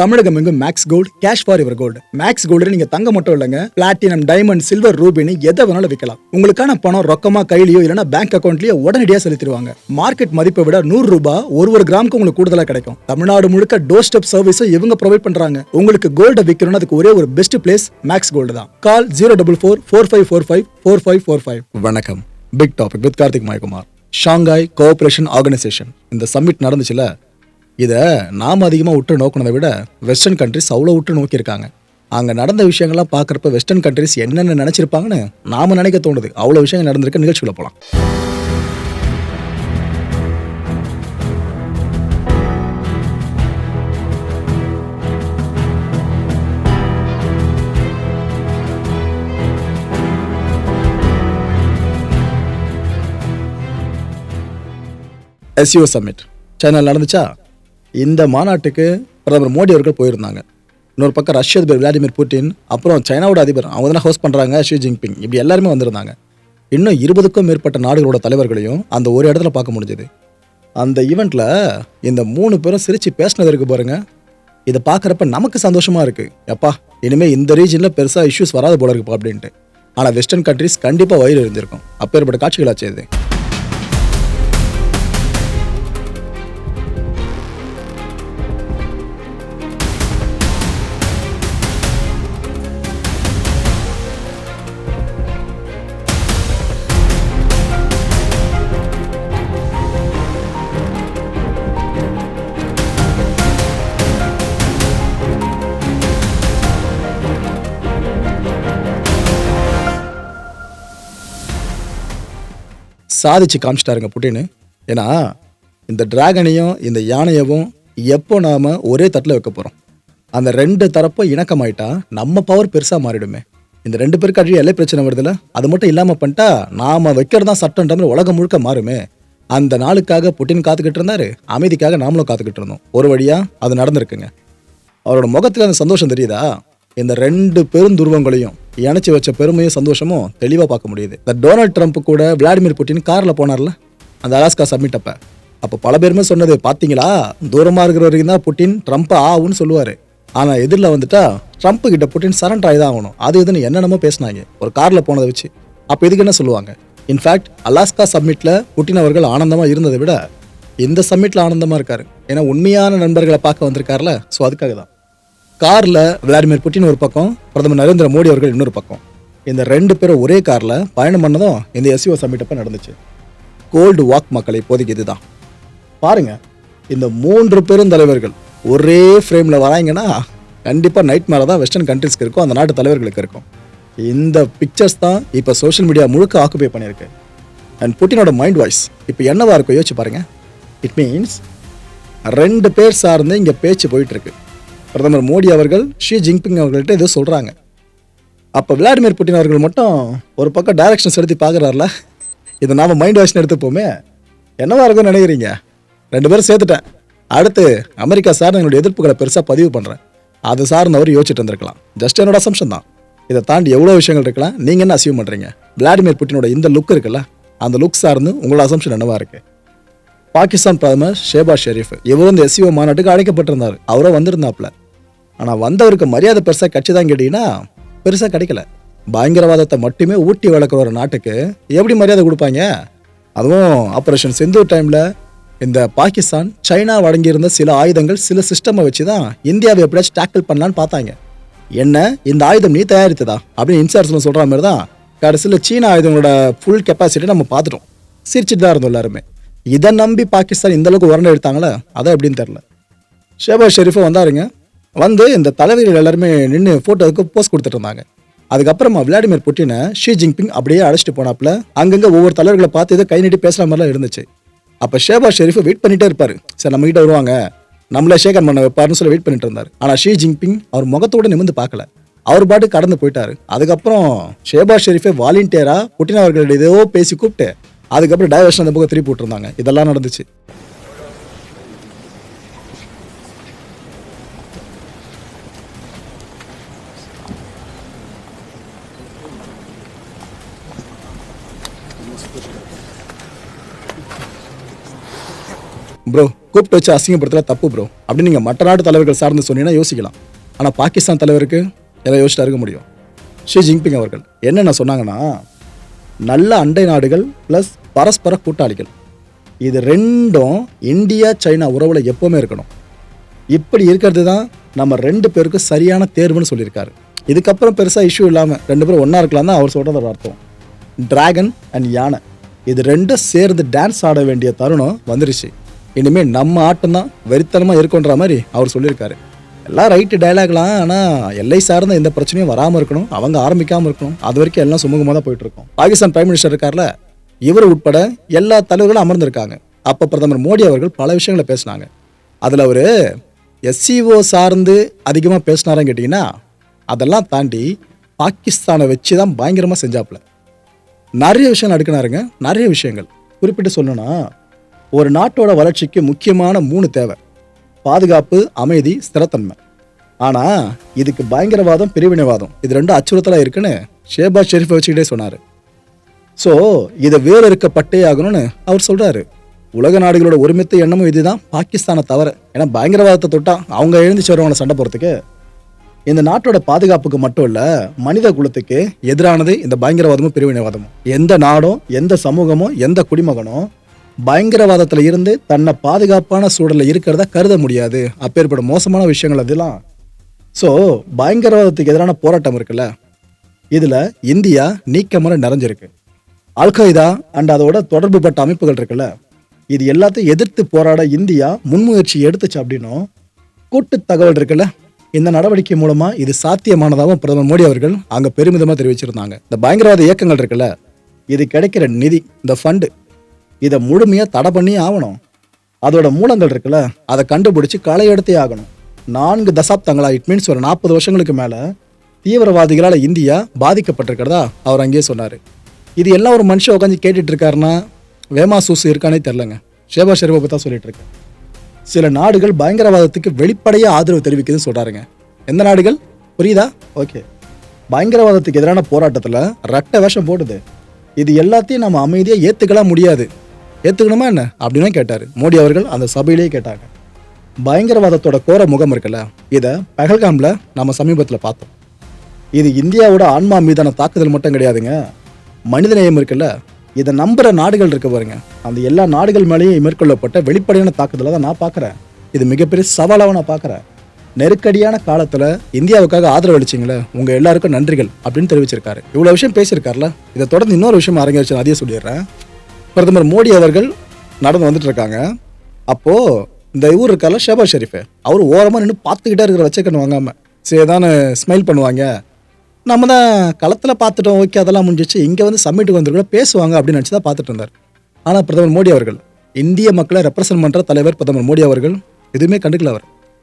தமிழகம் எங்கும் max gold cash for your gold. Max gold நீங்க தங்க மட்டும் இல்லைங்க, பிளாட்டினம், டைமண்ட், சில்வர், ரூபினி எதை வேணாலும் விற்கலாம். உங்களுக்கான பணம் ரொக்கமா கையிலயோ இல்லைன்னா பேங்க் அக்கௌண்ட்லயோ உடனடியாக செலுத்திடுவாங்க. மார்க்கெட் மதிப்பை விட 100 ரூபாய் ஒரு கிராமுக்கு உங்களுக்கு கூடுதலா கிடைக்கும். தமிழ்நாடு முழுக்க டோர் ஸ்டெப் சர்வீஸும் இவங்க ப்ரொவைட் பண்றாங்க. உங்களுக்கு கோல்ட விற்கணும்னு அதுக்கு ஒரே ஒரு பெஸ்ட் பிளேஸ் மேக்ஸ் கோல்டு தான். கால் 04445454545. வணக்கம். Big topic with Karthik Mayakumar. Shanghai cooperation organisation இந்த சம்மிட் நடந்துச்சுல, இதை நாம் அதிகமாக உற்று நோக்கினதை விட வெஸ்டர்ன் கண்ட்ரிஸ் அவ்வளோ உற்று நோக்கியிருக்காங்க. அங்கே நடந்த விஷயங்கள்லாம் பார்க்குறப்ப வெஸ்டர்ன் கண்ட்ரிஸ் என்னென்ன நினச்சிருப்பாங்கன்னு நாம் நினைக்க தோணுது. அவ்வளோ விஷயங்கள் நடந்திருக்க. நிகழ்ச்சிக்குள்ள போகலாம். SCO சம்மிட் சைனாவில் நடந்துச்சா? இந்த மாநாட்டுக்கு பிரதமர் மோடி அவர்கள் போயிருந்தாங்க. இன்னொரு பக்கம் ரஷ்ய அதிபர் விளாடிமிர் புட்டின், அப்புறம் சைனாவோட அதிபர் அவங்க தானே ஹோஸ்ட் பண்ணுறாங்க, ஷி ஜின்பிங், இப்படி எல்லாருமே வந்திருந்தாங்க. இன்னும் 20க்கும் மேற்பட்ட நாடுகளோட தலைவர்களையும் அந்த ஒரு இடத்துல பார்க்க முடிஞ்சது. அந்த ஈவெண்ட்டில் இந்த 3 பேரும் சிரித்து பேசினது இருக்கு பாருங்க. இதை பார்க்குறப்ப நமக்கு சந்தோஷமாக இருக்குது. எப்பா இனிமேல் இந்த ரீஜனில் பெருசாக இஷ்யூஸ் வராது போல இருக்குப்பா அப்படின்ட்டு. ஆனால் வெஸ்டர்ன் கண்ட்ரிஸ் கண்டிப்பாக வயிறு இருந்திருக்கும். அப்பேற்பட்ட காட்சிகளாச்சு இது. சாதிச்சு காமிச்சிட்டாருங்க புட்டின்னு. ஏன்னா இந்த டிராகனையும் இந்த யானையவும் எப்போ நாம் ஒரே தட்டில் வைக்க போகிறோம்? அந்த 2 தரப்பும் இணக்கமாயிட்டா நம்ம பவர் பெருசாக மாறிடுமே. இந்த 2 பேருக்கு அழிய எல்லை பிரச்சனை வருதுல்ல, அது மட்டும் இல்லாமல் பண்ணிட்டா நாம் வைக்கிறது தான் சட்டன்ற மாதிரி உலகம் முழுக்க மாறுமே. அந்த நாளுக்காக புட்டின் காத்துக்கிட்டு இருந்தாரு, அமைதிக்காக நாமளும் காத்துக்கிட்டு இருந்தோம். ஒரு வழியாக அது நடந்திருக்குங்க. அவரோட முகத்தில் அந்த சந்தோஷம் தெரியுதா? இந்த 2 பெருந்துருவங்களையும் இணைச்சி வச்ச பெருமையும் சந்தோஷமும் தெளிவாக பார்க்க முடியுது. இந்த டொனால்ட் ட்ரம்ப் கூட விளாடிமிர் புட்டின் காரில் போனார்ல அந்த அலாஸ்கா சம்மிட் அப்போ பல பேருமே சொன்னது பார்த்தீங்களா, தூரமாக இருக்கிற வரைக்கும் தான் புட்டின் ட்ரம்ப்பை ஆகுன்னு சொல்லுவார். ஆனால் எதிரில் வந்துட்டா ட்ரம்ப் கிட்ட புட்டின் சரண்டர் ஆகி தான் ஆகணும். அது இதுன்னு என்னென்னமோ பேசினாங்க ஒரு காரில் போனதை வச்சு. அப்போ இதுக்கு என்ன சொல்லுவாங்க? இன்ஃபேக்ட் அலாஸ்கா சம்மிட்டில் புட்டின் அவர்கள் ஆனந்தமாக இருந்ததை விட இந்த சம்மிட்டில் ஆனந்தமாக இருக்காரு. ஏன்னா உண்மையான நண்பர்களை பார்க்க வந்திருக்காருல. ஸோ அதுக்காக தான் காரில் விளாடிமிர் புட்டின் ஒரு பக்கம், பிரதமர் நரேந்திர மோடி அவர்கள் இன்னொரு பக்கம். இந்த 2 பேரும் ஒரே காரில் பயணம் பண்ணதும் இந்த SCO சம்மிட் அப்போ நடந்துச்சு. கோல்டு வாக் மக்களை இப்போதைக்கு இதுதான் பாருங்க. இந்த 3 பெரும் தலைவர்கள் ஒரே ஃப்ரேமில் வராங்கன்னா கண்டிப்பாக நைட் மேலே தான் வெஸ்டர்ன் கண்ட்ரிஸ்க்கு இருக்கும், அந்த நாட்டு தலைவர்களுக்கு இருக்கும். இந்த பிக்சர்ஸ் தான் இப்போ சோஷியல் மீடியா முழுக்க ஆக்குபை பண்ணியிருக்கு. அண்ட் புட்டினோட மைண்ட் வாய்ஸ் இப்போ என்னவா இருக்கும் யோசிச்சு பாருங்க. இட் மீன்ஸ் 2 பேர் சார்ந்து இங்கே பேச்சு போயிட்டுருக்கு. பிரதமர் மோடி அவர்கள் ஷி ஜின்பிங் அவர்கள்ட்ட ஏதோ சொல்கிறாங்க. அப்போ விளாடிமிர் புட்டின் அவர்கள் மட்டும் ஒரு பக்கம் டைரக்ஷன் செலுத்தி பார்க்குறாருல. இதை நாம் மைண்ட் வாய்ஸ்னு எடுத்துப்போமே, என்னவா இருக்கும்னு நினைக்கிறீங்க? 2 பேரும் சேர்த்துட்டேன், அடுத்து அமெரிக்கா சார்ந்த என்னுடைய எதிர்ப்புகளை பெருசாக பதிவு பண்ணுறேன், அது சார்ந்தவர் யோசிச்சுட்டு இருந்திருக்கலாம். ஜஸ்ட் என்னோட அசம்ஷன் தான். இதை தாண்டி எவ்வளோ விஷயங்கள் இருக்கலாம். நீங்கள் என்ன அசீவ் பண்ணுறீங்க? விளாடிமிர் புட்டினோட இந்த லுக் இருக்குல்ல, அந்த லுக் சார்ந்து உங்களோட அசம்ஷன் என்னவா இருக்குது? பாகிஸ்தான் பிரதமர் ஷேபாஸ் ஷெரீஃப் இவர் இந்த SCO மாநாட்டுக்கு அழைக்கப்பட்டிருந்தார். அவரோ வந்திருந்தாப்புல. ஆனால் வந்தவருக்கு மரியாதை பெருசாக கட்சி தான் கேட்டிங்கன்னா பெருசாக கிடைக்கல. பயங்கரவாதத்தை மட்டுமே ஊட்டி வளர்க்குற ஒரு நாட்டுக்கு எப்படி மரியாதை கொடுப்பாங்க? அதுவும் ஆப்ரேஷன் சிந்தூர் டைமில் இந்த பாகிஸ்தான் சைனா வழங்கியிருந்த சில ஆயுதங்கள், சில சிஸ்டமை வச்சு தான் இந்தியாவை எப்படியாச்சும் டேக்கிள் பண்ணலான்னு பார்த்தாங்க. என்ன இந்த ஆயுதம் நீ தயாரித்ததா அப்படின்னு இன்சார்ஜில் சொல்கிற மாதிரி தான் கடைசியில் சீனா ஆயுதங்களோட ஃபுல் கெப்பாசிட்டி நம்ம பார்த்துட்டோம். சிரிச்சுட்டு தான் இருந்தோம் எல்லாருமே. இதை நம்பி பாகிஸ்தான் இந்தளவுக்கு உரண்டை எடுத்தாங்களே, அதான் எப்படின்னு தெரில. ஷேபாஸ் ஷெரீஃபை வந்தாருங்க. வந்து இந்த தலைவர்கள் எல்லாருமே நின்று ஃபோட்டோவுக்கு போஸ்ட் கொடுத்துட்டு இருந்தாங்க. அதுக்கப்புறமா விளாடிமிர் புட்டினை ஷி ஜின்பிங் அப்படியே அழைச்சிட்டு போனாப்புல. அங்கங்கே ஒவ்வொரு தலைவர்களை பார்த்து இதை கை நீட்டி பேசுகிற மாதிரிலாம் இருந்துச்சு. அப்போ ஷேபாஸ் ஷெரீஃப் வெயிட் பண்ணிகிட்டே இருப்பார். சரி நம்ம கிட்ட வருவாங்க, நம்மளே ஷேக்கன் பண்ண வைப்பாருன்னு சொல்லி வெயிட் பண்ணிட்டு இருந்தார். ஆனால் ஷி ஜின்பிங் அவர் முகத்தோடு நிமிர்ந்து பார்க்கல, அவர் பாட்டு கடந்து போயிட்டாரு. அதுக்கப்புறம் ஷேபாஸ் ஷெரீஃபே வாலண்டியராக புட்டின் அவர்களிட ஏதோ பேசி கூப்பிட்டு அதுக்கப்புறம் டைவர்ஷன் அந்த பக்கம் திருப்பி விட்டுருந்தாங்க. இதெல்லாம் நடந்துச்சு. ப்ரோ கூப்பிட்டு வச்சு அசிங்கப்படுத்தல தப்பு ப்ரோ அப்படின்னு நீங்கள் மற்ற நாட்டு தலைவர்கள் சார்ந்து சொன்னீங்கன்னா யோசிக்கலாம். ஆனால் பாகிஸ்தான் தலைவருக்கு எதை யோசிச்சுட்டா இருக்க முடியும்? ஷி ஜின்பிங் அவர்கள் என்னென்ன சொன்னாங்கன்னா, நல்ல அண்டை நாடுகள் ப்ளஸ் பரஸ்பர கூட்டாளிகள், இது ரெண்டும் இந்தியா சைனா உறவில் எப்போவுமே இருக்கணும். இப்படி இருக்கிறது தான் நம்ம 2 பேருக்கும் சரியான தேர்வுன்னு சொல்லியிருக்காரு. இதுக்கப்புறம் பெருசாக இஷ்யூ இல்லாமல் 2 பேரும் ஒன்றா இருக்கலாம் தான் அவர் சொல்கிறத அர்த்தம். டிராகன் அண்ட் யானை இது ரெண்டும் சேர்ந்து டான்ஸ் ஆட வேண்டிய தருணம் வந்துருச்சு. இனிமேல் நம்ம ஆட்டம் தான் வெறித்தனமாக இருக்குன்ற மாதிரி அவர் சொல்லியிருக்காரு. எல்லாம் ரைட்டு டைலாக்லாம், ஆனால் எல்லை சார்ந்த எந்த பிரச்சனையும் வராமல் இருக்கணும், அவங்க ஆரம்பிக்காமல் இருக்கணும். அது வரைக்கும் எல்லாம் சுமூகமாக தான் போயிட்டு இருக்கோம். பாகிஸ்தான் பிரைம் மினிஸ்டர் இருக்கார்ல, இவர் உட்பட எல்லா தலைவர்களும் அமர்ந்திருக்காங்க. அப்போ பிரதமர் மோடி அவர்கள் பல விஷயங்களை பேசினாங்க. அதில் அவர் எஸ்சிஓ சார்ந்து அதிகமாக பேசினாரான்னு கேட்டிங்கன்னா, அதெல்லாம் தாண்டி பாகிஸ்தானை வச்சு தான் பயங்கரமாக செஞ்சாப்புல நிறைய விஷயங்கள் அடுக்கினாருங்க. நிறைய விஷயங்கள் குறிப்பிட்டு சொல்லணும்னா, ஒரு நாட்டோட வளர்ச்சிக்கு முக்கியமான 3 தேவை: பாதுகாப்பு, அமைதி, ஸ்திரத்தன்மை. ஆனால் இதுக்கு பயங்கரவாதம், பிரிவினைவாதம் இது 2 அச்சுறுத்தலாக இருக்குன்னு ஷேபாஸ் ஷெரீஃபை வச்சுக்கிட்டே சொன்னார். ஸோ இதை வேறு இருக்கப்பட்டே ஆகணும்னு அவர் சொல்கிறாரு. உலக நாடுகளோட ஒருமித்த எண்ணமும் இதுதான், பாகிஸ்தானை தவிர. ஏன்னா பயங்கரவாதத்தை தொட்டா அவங்க எழுந்துச்சு வருவாங்க சண்டை போகிறதுக்கு. இந்த நாட்டோட பாதுகாப்புக்கு மட்டும் இல்லை, மனித குலத்துக்கு எதிரானது இந்த பயங்கரவாதமும் பிரிவினைவாதமும். எந்த நாடும், எந்த சமூகமும், எந்த குடிமகனும் பயங்கரவாதத்தில் இருந்து தன்னை பாதுகாப்பான சூழலில் இருக்கிறத கருத முடியாது. அப்பேற்பட்ட மோசமான விஷயங்கள் அதெல்லாம். ஸோ பயங்கரவாதத்துக்கு எதிரான போராட்டம் இருக்குல்ல, இதில் இந்தியா நீக்கமுறை நிறைஞ்சிருக்கு. அல்கைதா அண்ட் அதோட தொடர்பு பட்ட அமைப்புகள் இருக்குல்ல, இது எல்லாத்தையும் எதிர்த்து போராட இந்தியா முன்முயற்சி எடுத்துச்சு அப்படின்னும் கூட்டு தகவல் இருக்குல்ல. இந்த நடவடிக்கை மூலமா இது சாத்தியமானதாகவும் பிரதமர் மோடி அவர்கள் அங்கே பெருமிதமாக தெரிவிச்சிருந்தாங்க. இந்த பயங்கரவாத இயக்கங்கள் இருக்குல்ல, இது கிடைக்கிற நிதி, இந்த ஃபண்டு, இதை முழுமையாக தடை பண்ணி ஆகணும். அதோட மூலங்கள் இருக்குல்ல, அதை கண்டுபிடிச்சி களை எடுத்தே ஆகணும். 4 தசாப்தங்களா, இட் மீன்ஸ் ஒரு 40 வருஷங்களுக்கு மேலே தீவிரவாதிகளால் இந்தியா பாதிக்கப்பட்டிருக்கிறதா அவர் அங்கேயே சொன்னார். இது எல்லாம் ஒரு மனுஷன் உட்காந்து கேட்டுட்டு இருக்காருன்னா வேமா சூசு இருக்கானே தெரிலங்க. ஷேபாஸ் ஷெரீஃபை பற்றி தான் சொல்லிட்டு இருக்கேன். சில நாடுகள் பயங்கரவாதத்துக்கு வெளிப்படையாக ஆதரவு தெரிவிக்குதுன்னு சொல்கிறாருங்க. எந்த நாடுகள் புரியுதா? ஓகே, பயங்கரவாதத்துக்கு எதிரான போராட்டத்தில் ரெட்டை வேஷம் போடுது. இது எல்லாத்தையும் நம்ம அமைதியாக ஏற்றுக்கலாம் முடியாது. ஏற்றுக்கணுமா என்ன அப்படின்னு கேட்டார் மோடி அவர்கள். அந்த சபையிலேயே கேட்டாங்க. பயங்கரவாதத்தோட கோர முகம் இருக்குல்ல, இதை பஹல்காமில் நம்ம சமீபத்தில் பார்த்தோம். இது இந்தியாவோட ஆன்மா மீதான தாக்குதல் மட்டும் கிடையாதுங்க, மனிதநேயம் இருக்குல்ல, இதை நம்புகிற நாடுகள் இருக்க பாருங்க, அந்த எல்லா நாடுகள் மேலேயும் மேற்கொள்ளப்பட்ட வெளிப்படையான தாக்குதலை தான் நான் பார்க்குறேன். இது மிகப்பெரிய சவாலாக நான் பார்க்குறேன். நெருக்கடியான காலத்தில் இந்தியாவுக்காக ஆதரவு அளிச்சிங்களே, உங்கள் எல்லாருக்கும் நன்றிகள் அப்படின்னு தெரிவிச்சிருக்காரு. இவ்வளோ விஷயம் பேசியிருக்காருல. இதை தொடர்ந்து இன்னொரு விஷயம் அரங்கேறிச்சு, அதையே சொல்லிடுறேன். பிரதமர் மோடி அவர்கள் நடந்து வந்துட்டு இருக்காங்க. அப்போது இந்த ஊர் இருக்கார்ல ஷேபாஸ் ஷெரீஃபு, அவர் ஓரமாக நின்று பார்த்துக்கிட்டே இருக்கிற வச்சக்கண்ணு வாங்காமல் சரி தானே ஸ்மைல் பண்ணுவாங்க. நம்ம தான் களத்தில் பார்த்துட்டோம், ஓகே அதெல்லாம் முடிஞ்சிச்சு, இங்கே வந்து சம்மிட்டுக்கு வந்துருக்கோம் பேசுவாங்க அப்படின்னு நினச்சி தான் பார்த்துட்டு இருந்தார். ஆனால் பிரதமர் மோடி அவர்கள், இந்திய மக்களை ரெப்ரசன்ட் பண்ணுற தலைவர் பிரதமர் மோடி அவர்கள் எதுவுமே கண்டுக்கல.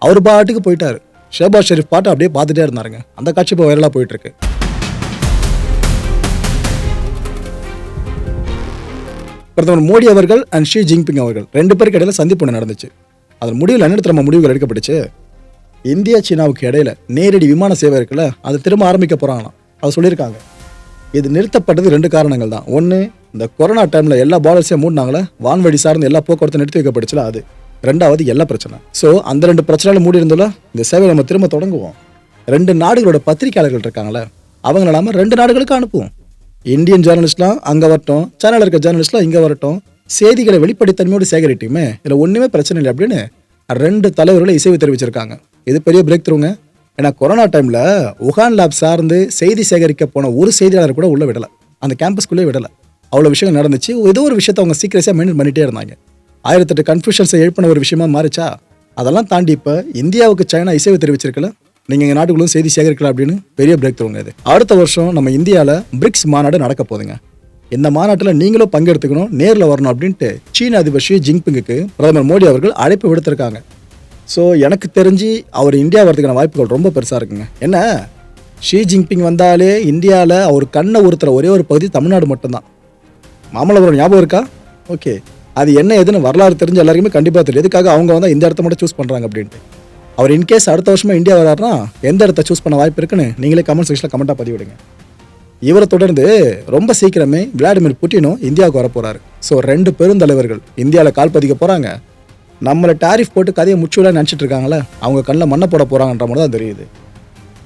அவர் பாட்டுக்கு போயிட்டார். ஷேபாஸ் ஷெரீஃப் பாட்டு அப்படியே பார்த்துட்டே இருந்தாருங்க. அந்த காட்சி இப்போ வைரலாக போயிட்டு இருக்கு. பிரதமர் மோடி அவர்கள் அண்ட் ஷி ஜின்பிங் அவர்கள் 2 பேருக்கு இடையில சந்திப்பு நடந்துச்சு. அதன் முடிவில் என்ன நம்ம முடிவுகள் எடுக்கப்பட்டுச்சு, இந்தியா சீனாவுக்கு இடையில நேரடி விமான சேவை இருக்குல்ல, அது திரும்ப ஆரம்பிக்க போகிறாங்களாம். அது சொல்லியிருக்காங்க. இது நிறுத்தப்பட்டது 2 காரணங்கள் தான். ஒன்று, இந்த கொரோனா டைமில் எல்லா பார்டர்ஸையும் மூடினாங்களே, வான்வழி சார்ந்து எல்லா போக்குவரத்து நிறுத்தி வைக்கப்பட்டுச்சுல அது. 2வது எல்லா பிரச்சனை. ஸோ அந்த 2 பிரச்சனைகள் மூடி இருந்தாலும் இந்த சேவை நம்ம திரும்ப தொடங்குவோம். 2 நாடுகளோட பத்திரிகையாளர்கள் இருக்காங்களே, அவங்கள நாம 2 நாடுகளுக்கு அனுப்புவோம். இந்தியன் ஜேர்னலிஸ்ட்லாம் அங்கே வரட்டும், சேனலில் இருக்க ஜேர்னலிஸ்ட்லாம் இங்கே வரட்டும், செய்திகளை வெளிப்படைத்தன்மையோடு சேகரிட்டுமே, இதில் ஒன்றுமே பிரச்சனை இல்லை அப்படின்னு 2 தலைவர்களும் இசைவு தெரிவிச்சிருக்காங்க. இது பெரிய பிரேக் த்ரூங்க. ஏன்னா கொரோனா டைமில் உஹான் லேப் சார்ந்து செய்தி சேகரிக்க போன ஒரு செய்தியாளர் கூட உள்ளே விடலை, அந்த கேம்பஸ்குள்ளே விடலை. அவ்வளோ விஷயம் நடந்துச்சு. ஏதோ ஒரு விஷயத்தை அவங்க சீக்கிரஸாக மெயின்டைன் பண்ணிகிட்டே இருந்தாங்க. 1008 கன்ஃபியூஷன்ஸை எழுப்பின ஒரு விஷயமா மாறிச்சா. அதெல்லாம் தாண்டி இப்போ இந்தியாவுக்கு சைனா இசைவு தெரிவிச்சிருக்கல, நீங்கள் எங்கள் நாட்டுக்குள்ளும் செய்தி சேகரிக்கலாம் அப்படின்னு பெரிய பிரேக் த்ரூங்க இது. அடுத்த வருஷம் நம்ம இந்தியாவில் பிரிக்ஸ் மாநாடு நடக்க போகுதுங்க. இந்த மாநாட்டில் நீங்களும் பங்கெடுத்துக்கணும், நேரில் வரணும் அப்படின்ட்டு சீன அதிபர் ஷி ஜின்பிங்குக்கு பிரதமர் மோடி அவர்கள் அழைப்பு விடுத்திருக்காங்க. ஸோ எனக்கு தெரிஞ்சு அவர் இந்தியா வரதுக்கான வாய்ப்புகள் ரொம்ப பெருசாக இருக்குங்க. என்ன, ஷி ஜின்பிங் வந்தாலே இந்தியாவில் அவர் கண்ணை உறுத்துற ஒரே ஒரு பகுதி தமிழ்நாடு மட்டும்தான். மாமல்லபுரம் ஞாபகம் இருக்கா? ஓகே, அது என்ன எதுன்னு வரலாறு தெரிஞ்ச எல்லாருக்குமே கண்டிப்பாக தெரியும். எதுக்காக அவங்க வந்து இந்த இடத்த மட்டும் சூஸ் பண்ணுறாங்க அப்படின்ட்டு. அவர் இன்கேஸ் அடுத்த வருஷமாக இந்தியா வராருன்னா எந்த இடத்த சூஸ் பண்ண வாய்ப்பு இருக்குன்னு நீங்களே கமெண்ட் செக்ஷனில் கமெண்ட்டாக பதிவிடுங்க. இவரை தொடர்ந்து ரொம்ப சீக்கிரமே விளாடிமிர் புட்டினும் இந்தியாவுக்கு வர போகிறாரு. ஸோ 2 பெருந்தலைவர்கள் இந்தியாவில் கால் பதிக்க போகிறாங்க. நம்மளை டாரிஃப் போட்டு கதையை முச்சுலாம் நினச்சிட்டு இருக்காங்களே, அவங்க கண்ணில் மண்ணை போட போகிறாங்கன்ற மாதிரி தான் தெரியுது.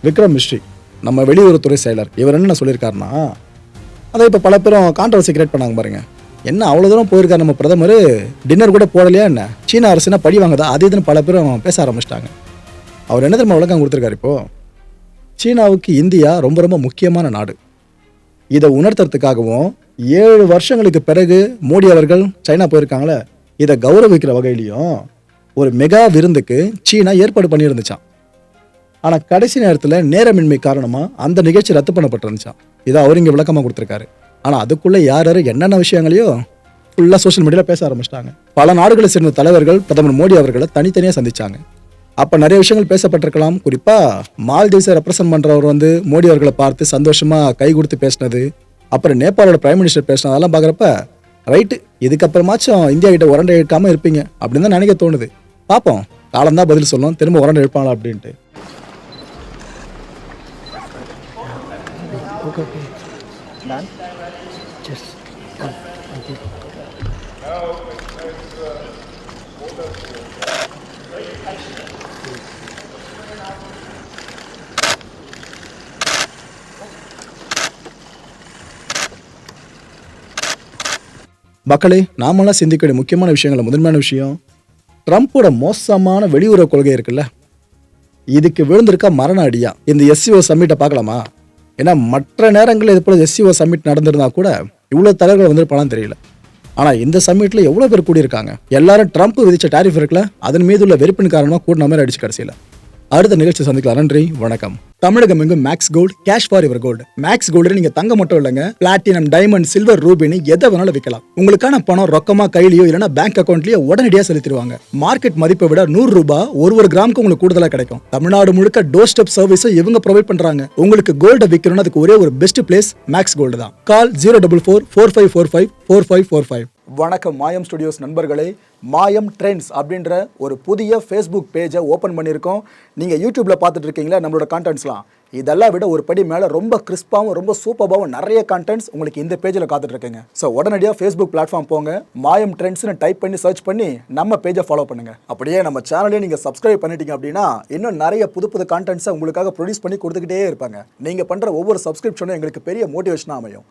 விக்ரம் மிஸ்ரி, நம்ம வெளியுறவுத்துறை செயலர், இவர் என்ன சொல்லியிருக்காருன்னா, அதை இப்போ பல பேரும் கான்ட்ரவர்சி கிரியேட் பண்ணாங்க பாருங்க. என்ன அவ்வளோ தூரம் போயிருக்காரு நம்ம பிரதமர், டின்னர் கூட போடலையா என்ன, சீனா அரசுனா பழி வாங்குதா, அது இதுன்னு பல பேரும் பேச ஆரம்பிச்சிட்டாங்க. அவர் என்ன தெரியுமா விளக்கம் கொடுத்துருக்காரு, இப்போது சீனாவுக்கு இந்தியா ரொம்ப ரொம்ப முக்கியமான நாடு. இதை உணர்த்துறதுக்காகவும் 7 வருஷங்களுக்கு பிறகு மோடி அவர்கள் சைனா போயிருக்காங்களே, இதை கௌரவிக்கிற வகையிலையும் ஒரு மெகா விருந்துக்கு சீனா ஏற்பாடு பண்ணியிருந்துச்சான். ஆனால் கடைசி நேரத்தில் நேரமின்மை காரணமாக அந்த நிகழ்ச்சி ரத்து பண்ணப்பட்டிருந்துச்சான். இதை அவர் இங்கே விளக்கமாக கொடுத்துருக்காரு. ஆனால் அதுக்குள்ளே யார் யார் என்னென்ன விஷயங்களையோ ஃபுல்லாக சோஷியல் மீடியாவில் பேச ஆரம்பிச்சிட்டாங்க. பல நாடுகளை சேர்ந்த தலைவர்கள் பிரதமர் மோடி அவர்களை தனித்தனியாக சந்திச்சாங்க. அப்போ நிறைய விஷயங்கள் பேசப்பட்டிருக்கலாம். குறிப்பாக மால்தீவ்ஸை ரெப்ரசன்ட் பண்ணுறவர் மோடி அவர்களை பார்த்து சந்தோஷமாக கை கொடுத்து பேசினது, அப்புறம் நேபாளோட பிரைம் மினிஸ்டர் பேசினது, அதெல்லாம் பார்க்குறப்ப ரைட்டு, இதுக்கப்புறமாச்சும் இந்தியா கிட்ட உரண்டை எடுக்காமல் இருப்பீங்க அப்படின்னு தான் நினைக்க தோணுது. பார்ப்போம், காலம்தான் பதில் சொல்லணும், திரும்ப உரண்டை எடுப்பாங்களா அப்படின்ட்டு. மக்களே, நாமெல்லாம் சிந்திக்க வேண்டிய முக்கியமான விஷயங்கள முதன்மையான விஷயம், ட்ரம்ப்போட மோசமான வெளியுறவு கொள்கை இருக்குல்ல, இதுக்கு விழுந்திருக்கா மரண அடியா இந்த எஸ்சிஓ சம்மிட்டை பார்க்கலாமா? ஏன்னா மற்ற நேரங்களில் இது போல எஸ்சிஓ சம்மிட் நடந்திருந்தா கூட இவ்வளோ தலைவர்கள் வந்திருப்பாலும் தெரியல. ஆனால் இந்த சம்மிட்டில் எவ்வளோ பேர் கூடியிருக்காங்க. எல்லாரும் ட்ரம்ப் விதிச்ச டாரிஃப் இருக்குல்ல, அதன் மீது உள்ள வெறுப்பின் காரணமாக கூடின மாதிரி அடிச்சு கடைசியில். அடுத்த நிகழ்ச்சி சந்திக்கலாம். நன்றி, வணக்கம். தமிழகம் எங்கும் max gold, cash for your gold. Max gold நீங்க தங்க மட்டும் இல்லைங்க, பிளாட்டினம், டைமண்ட், சில்வர், ரூபினி எதை வேணாலும் விற்கலாம். உங்களுக்கான பணம் ரொக்கமா கையிலயோ இல்லைன்னா பேங்க் அக்கௌண்ட்லயோ உடனடியாக செலுத்திடுவாங்க. மார்க்கெட் மதிப்பை விட 100 ரூபாய் ஒரு கிராமுக்கு உங்களுக்கு கூடுதலாக கிடைக்கும். தமிழ்நாடு முழுக்க டோர் ஸ்டெப் சர்வீஸும் இவங்க ப்ரொவைட் பண்றாங்க. உங்களுக்கு கோல்டை விற்கணும்னு அதுக்கு ஒரே ஒரு பெஸ்ட் பிளேஸ் மேக்ஸ் கோல்டு தான். கால் 04445454545. வணக்கம் மாயம் ஸ்டுடியோஸ் நண்பர்களே. மாயம் ட்ரெண்ட்ஸ் அப்படின்ற ஒரு புதிய ஃபேஸ்புக் பேஜை ஓப்பன் பண்ணியிருக்கோம். நீங்கள் யூடியூப்பில் பார்த்துட்டு இருக்கீங்களா நம்மளோட கான்டென்ட்ஸ்லாம், இதெல்லாம் விட ஒரு படி மேலே ரொம்ப கிறிஸ்பாகவும் ரொம்ப சூப்பராகவும் நிறைய கான்டென்ட்ஸ் உங்களுக்கு இந்த பேஜில் காத்துட்ருக்குங்க. ஸோ உடனடியாக ஃபேஸ்புக் பிளாட்ஃபார்ம் போங்க, மாயம் ட்ரெண்ட்ஸ்னு டைப் பண்ணி சர்ச் பண்ணி நம்ம பேஜை ஃபாலோ பண்ணுங்கள். அப்படியே நம்ம சேனலையும் நீங்கள் சப்ஸ்கிரைப் பண்ணிட்டீங்க அப்படின்னா இன்னும் நிறைய புது கான்டென்ட்ஸை உங்களுக்காக ப்ரொடியூஸ் பண்ணி கொடுத்துக்கிட்டே இருப்பாங்க. நீங்கள் பண்ணுற ஒவ்வொரு சப்ஸ்கிரிப்ஷனும் எங்களுக்கு பெரிய மோட்டிவேஷனாக அமையும்.